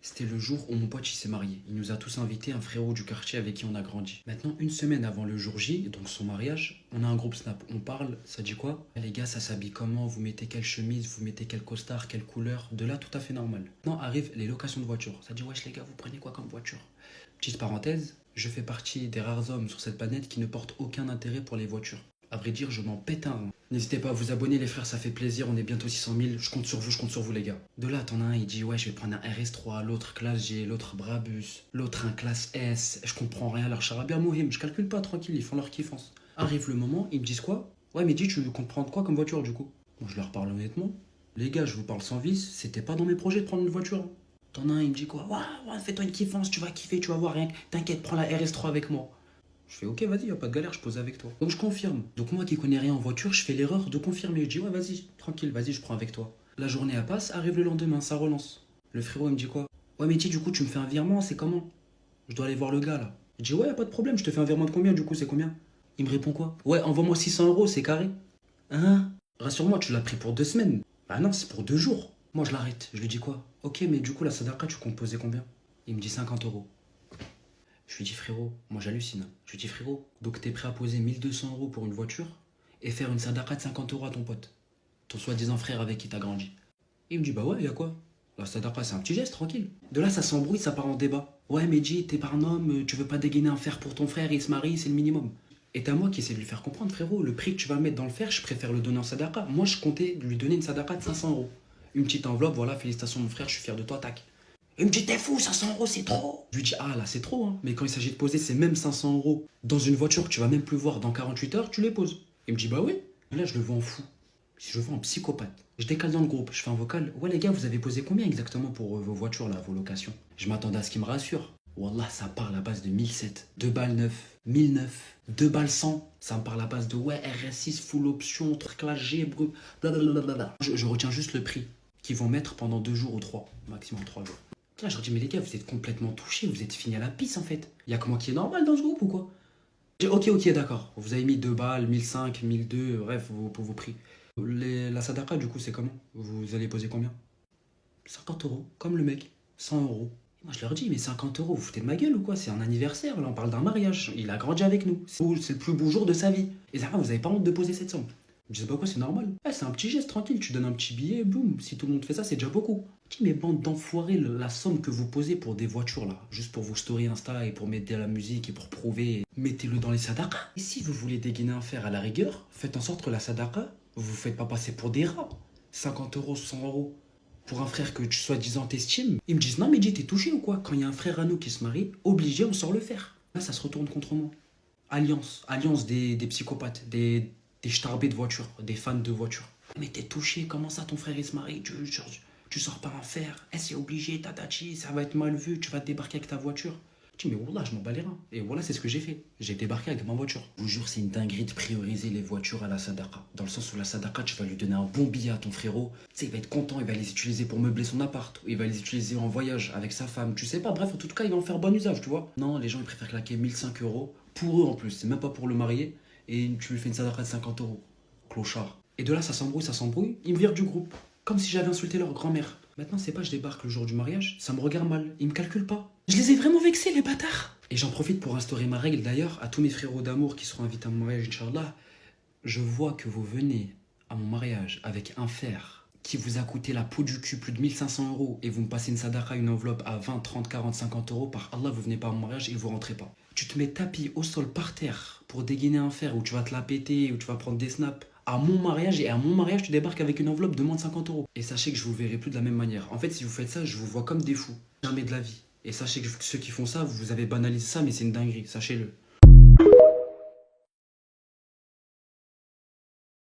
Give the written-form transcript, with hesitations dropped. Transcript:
C'était le jour où mon pote il s'est marié. Il nous a tous invités, un frérot du quartier avec qui on a grandi. Maintenant, une semaine avant le jour J, donc son mariage, on a un groupe Snap. On parle, ça dit quoi? Les gars, ça s'habille comment? Vous mettez quelle chemise? Vous mettez quel costard? Quelle couleur? De là, tout à fait normal. Maintenant arrivent les locations de voitures. Ça dit, wesh les gars, vous prenez quoi comme voiture? Petite parenthèse, je fais partie des rares hommes sur cette planète qui ne portent aucun intérêt pour les voitures. À vrai dire, je m'en pète un rond. N'hésitez pas à vous abonner les frères, ça fait plaisir, on est bientôt 600 000, je compte sur vous les gars. De là, t'en as un, il dit ouais je vais prendre un RS3, l'autre classe G, l'autre Brabus, l'autre un classe S, je comprends rien à leur charabia Mohim, je calcule pas, tranquille, ils font leur kiffance. Arrive le moment, ils me disent quoi? Ouais mais dis, tu veux comprendre quoi comme voiture du coup? Moi je leur parle honnêtement. Les gars, je vous parle sans vice, c'était pas dans mes projets de prendre une voiture. T'en as un, il me dit quoi? Ouais, fais-toi une kiffance, tu vas kiffer, tu vas voir rien, t'inquiète, prends la RS3 avec moi. Je fais ok, vas-y, y a pas de galère, je pose avec toi. Donc je confirme. Donc moi qui connais rien en voiture, je fais l'erreur de confirmer. Je dis ouais, vas-y, tranquille, vas-y, je prends avec toi. La journée elle passe, arrive le lendemain, ça relance. Le frérot il me dit quoi? Ouais, mais du coup, tu me fais un virement, c'est comment? Je dois aller voir le gars là. Je dis ouais, y a pas de problème, je te fais un virement de combien du coup, c'est combien? Il me répond quoi? Ouais, envoie-moi 600 €, c'est carré. Hein? Rassure-moi, tu l'as pris pour 2 semaines. Bah non, c'est pour 2 jours. Moi je l'arrête. Je lui dis quoi? Ok, mais du coup, la sadaka, tu comptes poser combien? Il me dit 50 €. Je lui dis frérot, moi j'hallucine. Je lui dis frérot, donc t'es prêt à poser 1 200 € pour une voiture et faire une sadaqa de 50 € à ton pote, ton soi-disant frère avec qui t'as grandi. Il me dit bah ouais, y a quoi? La sadaqa c'est un petit geste, tranquille. De là ça s'embrouille, ça part en débat. Ouais mais dis, t'es pas un homme, tu veux pas dégainer un fer pour ton frère, il se marie, c'est le minimum. Et à moi qui essaie de lui faire comprendre frérot, le prix que tu vas mettre dans le fer, je préfère le donner en sadaqa. Moi je comptais lui donner une sadaqa de 500 €. Une petite enveloppe, voilà, félicitations mon frère, je suis fier de toi, tac. Il me dit, t'es fou, 500 € c'est trop. Je lui dis, ah là c'est trop, hein. Mais quand il s'agit de poser ces mêmes 500 € dans une voiture que tu vas même plus voir dans 48 heures, tu les poses. Il me dit, bah oui. Là, je le vois en fou. Je le vois en psychopathe. Je décale dans le groupe, je fais un vocal. Ouais, les gars, vous avez posé combien exactement pour vos voitures là, vos locations? Je m'attendais à ce qu'il me rassure. Wallah, ça parle à base de 1007, 2 balles 9, 1009, 2 balles 100. Ça me parle à base de ouais, RS6, full option, truc là, G, blablabla. Je retiens juste le prix qu'ils vont mettre pendant 2 jours ou 3, maximum 3 jours. Là, je leur dis, mais les gars, vous êtes complètement touchés, vous êtes finis à la pisse en fait. Il y a comment qui est normal dans ce groupe ou quoi? J'ai dit, ok, d'accord. Vous avez mis 2 balles, 1005, 1002, bref, pour vos prix. La sadaqa, du coup, c'est comment? Vous allez poser combien? 50 €, comme le mec. 100 €. Moi, je leur dis, mais 50 €, vous foutez de ma gueule ou quoi? C'est un anniversaire, là, on parle d'un mariage. Il a grandi avec nous. C'est le plus beau jour de sa vie. Et ça, vous avez pas honte de poser cette somme? Je sais pas quoi, c'est normal. C'est un petit geste tranquille, tu donnes un petit billet, boum. Si tout le monde fait ça, c'est déjà beaucoup. Je dis, mais bande d'enfoirés, la somme que vous posez pour des voitures là, juste pour vos stories Insta et pour mettre de la musique et pour prouver, mettez-le dans les sadaqa. Et si vous voulez dégainer un fer à la rigueur, faites en sorte que la sadaqa, vous vous faites pas passer pour des rats. 50 €, 100 € pour un frère que tu soi-disant t'estimes. Ils me disent, non mais dis, t'es touché ou quoi? Quand il y a un frère à nous qui se marie, obligé, on sort le fer. Là, ça se retourne contre moi. Alliance des psychopathes, des starbés de voiture, des fans de voiture. Mais t'es touché, comment ça ton frère il se marie? Tu sors pas un fer, c'est obligé, tatachi, ça va être mal vu, tu vas te débarquer avec ta voiture. Je dis mais wallah, je m'en bats les reins. Et voilà, c'est ce que j'ai fait. J'ai débarqué avec ma voiture. Je vous jure, c'est une dinguerie de prioriser les voitures à la sadaqa. Dans le sens où la sadaqa, tu vas lui donner un bon billet à ton frérot. Tu sais, il va être content, il va les utiliser pour meubler son appart. Ou il va les utiliser en voyage avec sa femme. Tu sais pas, bref, en tout cas, il va en faire bon usage, tu vois. Non, les gens, ils préfèrent claquer 1005 € pour eux en plus. C'est même pas pour le marier. Et tu lui fais une sadaqa de 50 €. Clochard. Et de là, ça s'embrouille. Ils me virent du groupe. Comme si j'avais insulté leur grand-mère. Maintenant, c'est pas je débarque le jour du mariage, ça me regarde mal. Ils me calculent pas. Je les ai vraiment vexés, les bâtards. Et j'en profite pour instaurer ma règle d'ailleurs à tous mes frérots d'amour qui seront invités à mon mariage, Inch'Allah. Je vois que vous venez à mon mariage avec un fer qui vous a coûté la peau du cul plus de 1500 € et vous me passez une sadaqa, une enveloppe à 20, 30, 40, 50 €, par Allah, vous venez pas à mon mariage et vous rentrez pas. Tu te mets tapis au sol par terre pour dégainer un fer où tu vas te la péter, où tu vas prendre des snaps. À mon mariage, et à mon mariage, tu débarques avec une enveloppe de moins de 50 €. Et sachez que je vous verrai plus de la même manière. En fait, si vous faites ça, je vous vois comme des fous. Jamais de la vie. Et sachez que ceux qui font ça, vous avez banalisé ça, mais c'est une dinguerie, sachez-le.